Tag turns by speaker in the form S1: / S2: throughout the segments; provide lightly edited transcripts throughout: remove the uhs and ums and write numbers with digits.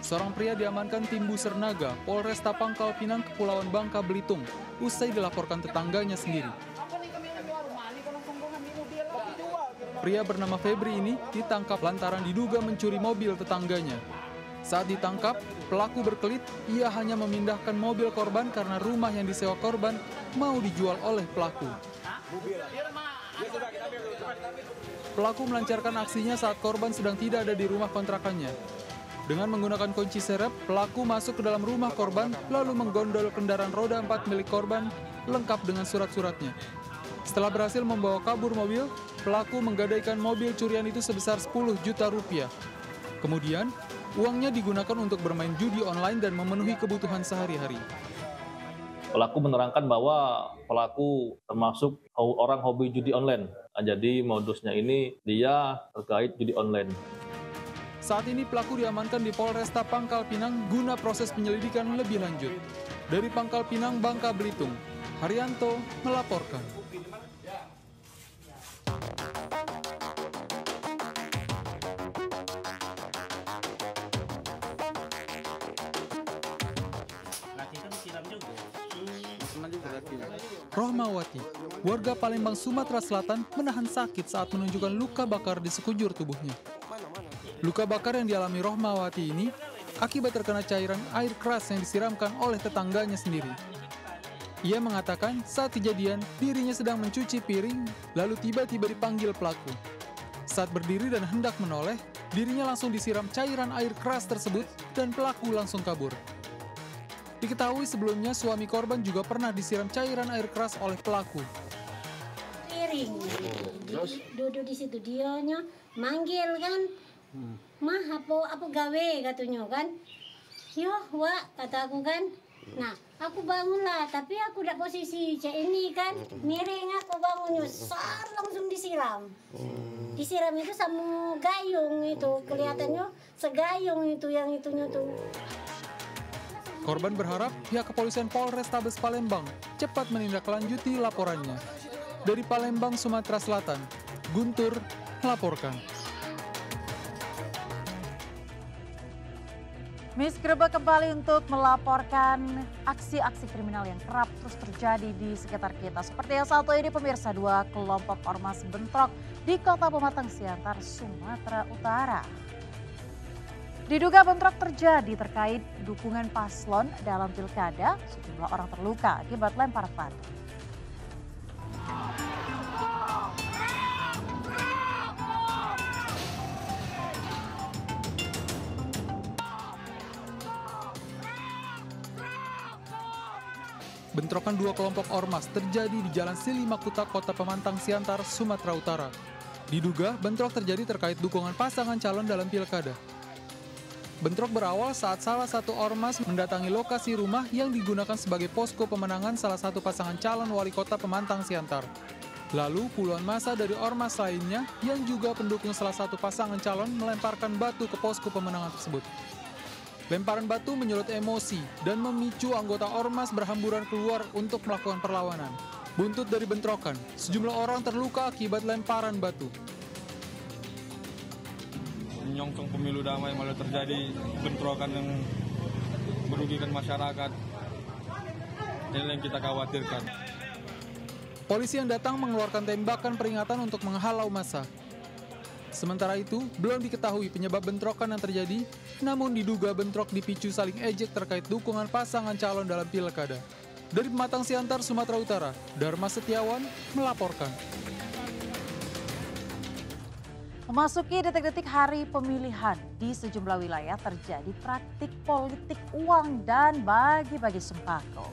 S1: seorang pria diamankan tim Busernaga, Polresta Pangkal Pinang, Kepulauan Bangka, Belitung, usai dilaporkan tetangganya sendiri. Pria bernama Febri ini ditangkap lantaran diduga mencuri mobil tetangganya. Saat ditangkap, pelaku berkelit, ia hanya memindahkan mobil korban karena rumah yang disewa korban mau dijual oleh pelaku. Pelaku melancarkan aksinya saat korban sedang tidak ada di rumah kontrakannya. Dengan menggunakan kunci serep, pelaku masuk ke dalam rumah korban, lalu menggondol kendaraan roda 4 milik korban, lengkap dengan surat-suratnya. Setelah berhasil membawa kabur mobil, pelaku menggadaikan mobil curian itu sebesar 10 juta rupiah. Kemudian, uangnya digunakan untuk bermain judi online dan memenuhi kebutuhan sehari-hari.
S2: Pelaku menerangkan bahwa pelaku termasuk orang hobi judi online. Jadi modusnya ini dia terkait judi online.
S1: Saat ini pelaku diamankan di Polresta Pangkal Pinang guna proses penyelidikan lebih lanjut. Dari Pangkal Pinang, Bangka, Belitung, Haryanto melaporkan. Rohmawati, warga Palembang, Sumatera Selatan, menahan sakit saat menunjukkan luka bakar di sekujur tubuhnya. Luka bakar yang dialami Rohmawati ini akibat terkena cairan air keras yang disiramkan oleh tetangganya sendiri. Ia mengatakan saat kejadian dirinya sedang mencuci piring, lalu tiba-tiba dipanggil pelaku. Saat berdiri dan hendak menoleh, dirinya langsung disiram cairan air keras tersebut dan pelaku langsung kabur. Diketahui sebelumnya suami korban juga pernah disiram cairan air keras oleh pelaku.
S3: Piring, duduk di situ dianya manggil kan, mah apa gawe katanya kan, yo wak kata aku kan, nah aku bangunlah tapi aku udah posisi cek ini kan, miring aku bangunnya, sar langsung disiram. Disiram itu sama gayung itu, kelihatannya segayung itu yang itunya tuh.
S1: Korban berharap pihak kepolisian Polrestabes Palembang cepat menindaklanjuti laporannya. Dari Palembang, Sumatera Selatan, Guntur melaporkan.
S4: Misgrebek kembali untuk melaporkan aksi-aksi kriminal yang kerap terus terjadi di sekitar kita. Seperti yang satu ini pemirsa, 2 kelompok ormas bentrok di Kota Pematang Siantar, Sumatera Utara. Diduga bentrok terjadi terkait dukungan paslon dalam pilkada, sejumlah orang terluka akibat lempar batu.
S1: Bentrokan 2 kelompok ormas terjadi di Jalan Silimakuta, Kota Pematang Siantar, Sumatera Utara. Diduga bentrok terjadi terkait dukungan pasangan calon dalam pilkada. Bentrok berawal saat salah satu ormas mendatangi lokasi rumah yang digunakan sebagai posko pemenangan salah satu pasangan calon wali kota Pematang Siantar. Lalu puluhan massa dari ormas lainnya yang juga pendukung salah satu pasangan calon melemparkan batu ke posko pemenangan tersebut. Lemparan batu menyulut emosi dan memicu anggota ormas berhamburan keluar untuk melakukan perlawanan. Buntut dari bentrokan, sejumlah orang terluka akibat lemparan batu.
S5: Menyongsong pemilu damai malah terjadi bentrokan yang merugikan masyarakat. Ini yang kita khawatirkan.
S1: Polisi yang datang mengeluarkan tembakan peringatan untuk menghalau massa. Sementara itu, belum diketahui penyebab bentrokan yang terjadi, namun diduga bentrok dipicu saling ejek terkait dukungan pasangan calon dalam pilkada. Dari Pematang Siantar, Sumatera Utara, Dharma Setiawan melaporkan.
S4: Memasuki detik-detik hari pemilihan, di sejumlah wilayah terjadi praktik politik uang dan bagi-bagi sembako.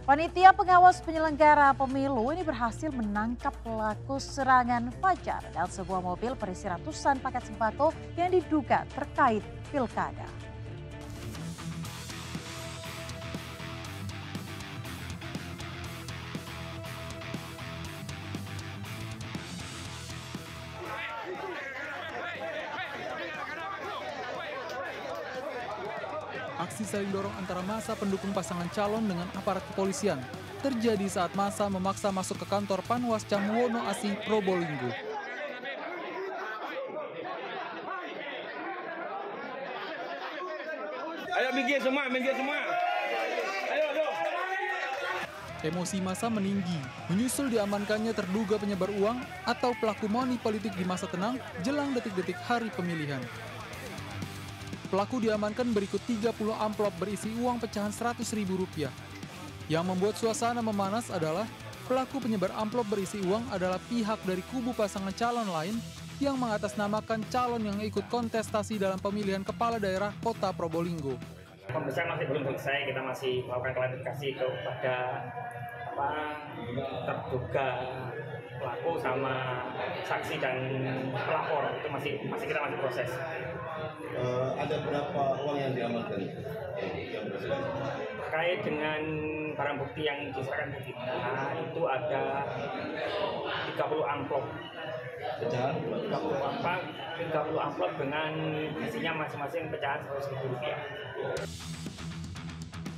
S4: Panitia pengawas penyelenggara pemilu ini berhasil menangkap pelaku serangan fajar dan sebuah mobil berisi ratusan paket sembako yang diduga terkait pilkada.
S1: Aksi saling dorong antara massa pendukung pasangan calon dengan aparat kepolisian terjadi saat massa memaksa masuk ke kantor Panwascam Wono Asih, Probolinggo.
S6: Ayo minggir semua. Ayo.
S1: Emosi massa meninggi, menyusul diamankannya terduga penyebar uang atau pelaku money politik di masa tenang jelang detik-detik hari pemilihan. Pelaku diamankan berikut 30 amplop berisi uang pecahan Rp100.000. Yang membuat suasana memanas adalah pelaku penyebar amplop berisi uang adalah pihak dari kubu pasangan calon lain yang mengatasnamakan calon yang ikut kontestasi dalam pemilihan kepala daerah Kota Probolinggo.
S7: Pemeriksaan masih belum selesai, kita masih melakukan klarifikasi kepada terduga pelaku sama saksi dan pelapor. Itu kita masih proses.
S8: Ada berapa uang yang diamankan?
S7: Terkait dengan barang bukti yang diserahkan ke kita, itu ada 30 amplop.
S8: Pecahan?
S7: 30 amplop dengan isinya masing-masing pecahan Rp100.000.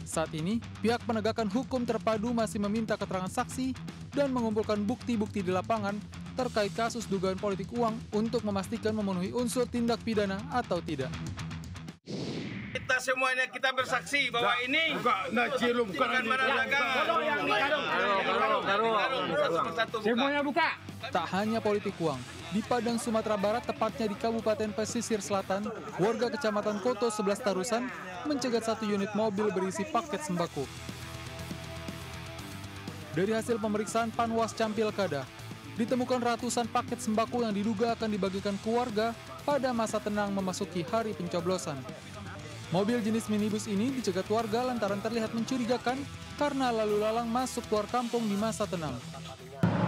S1: Saat ini, pihak penegakan hukum terpadu masih meminta keterangan saksi dan mengumpulkan bukti-bukti di lapangan terkait kasus dugaan politik uang untuk memastikan memenuhi unsur tindak pidana atau tidak.
S6: Kita semuanya kita bersaksi bahwa ini bukan
S7: Semuanya buka.
S1: Tak hanya politik uang, di Padang, Sumatera Barat, tepatnya di Kabupaten Pesisir Selatan, warga Kecamatan Koto 11 Tarusan mencegat 1 unit mobil berisi paket sembako. Dari hasil pemeriksaan Panwascam Pilkada, ditemukan ratusan paket sembako yang diduga akan dibagikan ke warga pada masa tenang memasuki hari pencoblosan. Mobil jenis minibus ini dicegat warga lantaran terlihat mencurigakan karena lalu lalang masuk keluar kampung di masa tenang.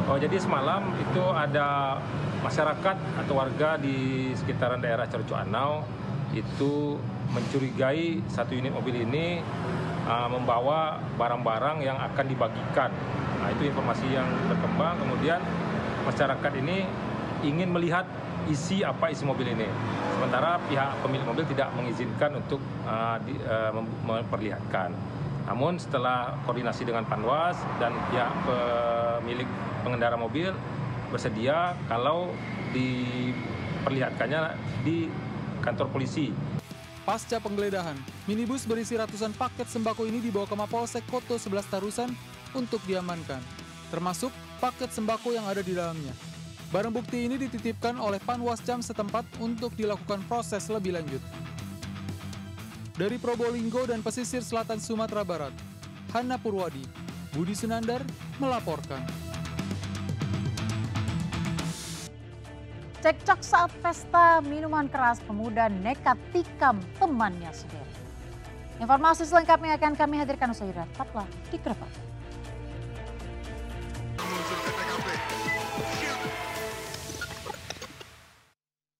S9: Oh, jadi semalam itu ada masyarakat atau warga di sekitaran daerah Cercuanau itu mencurigai 1 unit mobil ini membawa barang-barang yang akan dibagikan. Nah, itu informasi yang berkembang. Kemudian masyarakat ini ingin melihat isi mobil ini. Sementara pihak pemilik mobil tidak mengizinkan untuk memperlihatkan. Namun setelah koordinasi dengan Panwas dan pihak pemilik pengendara mobil bersedia kalau diperlihatkannya di kantor polisi.
S1: Pasca penggeledahan, minibus berisi ratusan paket sembako ini dibawa ke Mapolsek Koto 11 Tarusan untuk diamankan, termasuk paket sembako yang ada di dalamnya. Barang bukti ini dititipkan oleh Panwascam setempat untuk dilakukan proses lebih lanjut. Dari Probolinggo dan pesisir selatan Sumatera Barat, Hana Purwadi, Budi Sunandar melaporkan.
S4: Cekcok saat pesta minuman keras, pemuda nekat tikam temannya sendiri. Informasi selengkapnya akan kami hadirkan usai jeda. Tetaplah di Krepot.